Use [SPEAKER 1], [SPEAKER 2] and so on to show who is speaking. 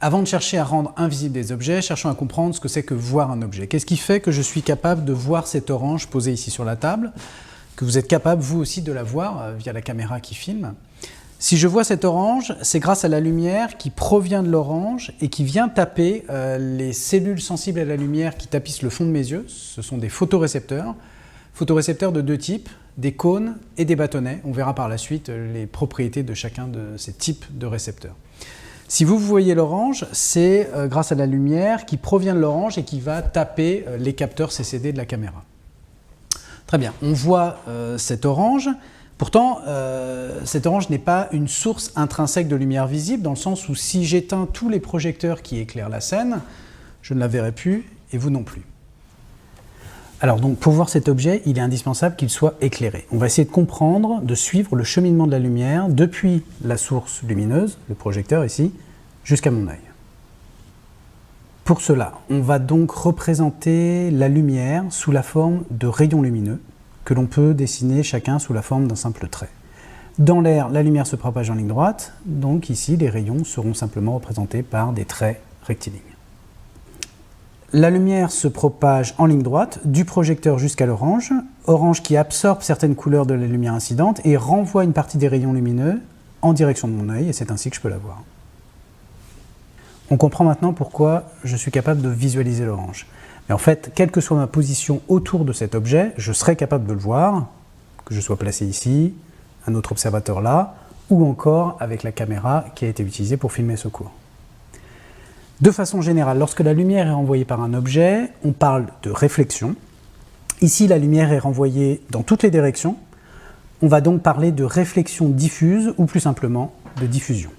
[SPEAKER 1] Avant de chercher à rendre invisibles des objets, cherchons à comprendre ce que c'est que voir un objet. Qu'est-ce qui fait que je suis capable de voir cette orange posée ici sur la table, que vous êtes capable, vous aussi, de la voir via la caméra qui filme. Si je vois cette orange, c'est grâce à la lumière qui provient de l'orange et qui vient taper les cellules sensibles à la lumière qui tapissent le fond de mes yeux. Ce sont des photorécepteurs. Photorécepteurs de deux types, des cônes et des bâtonnets. On verra par la suite les propriétés de chacun de ces types de récepteurs. Si vous voyez l'orange, c'est grâce à la lumière qui provient de l'orange et qui va taper les capteurs CCD de la caméra. Très bien, on voit cette orange. Pourtant, cette orange n'est pas une source intrinsèque de lumière visible, dans le sens où si j'éteins tous les projecteurs qui éclairent la scène, je ne la verrai plus et vous non plus. Alors donc, pour voir cet objet, il est indispensable qu'il soit éclairé. On va essayer de comprendre, de suivre le cheminement de la lumière depuis la source lumineuse, le projecteur ici, jusqu'à mon œil. Pour cela, on va donc représenter la lumière sous la forme de rayons lumineux que l'on peut dessiner chacun sous la forme d'un simple trait. Dans l'air, la lumière se propage en ligne droite, donc ici les rayons seront simplement représentés par des traits rectilignes. La lumière se propage en ligne droite, du projecteur jusqu'à l'orange, orange qui absorbe certaines couleurs de la lumière incidente et renvoie une partie des rayons lumineux en direction de mon œil, et c'est ainsi que je peux la voir. On comprend maintenant pourquoi je suis capable de visualiser l'orange. Mais en fait, quelle que soit ma position autour de cet objet, je serai capable de le voir, que je sois placé ici, un autre observateur là, ou encore avec la caméra qui a été utilisée pour filmer ce cours. De façon générale, lorsque la lumière est renvoyée par un objet, on parle de réflexion. Ici, la lumière est renvoyée dans toutes les directions. On va donc parler de réflexion diffuse ou plus simplement de diffusion.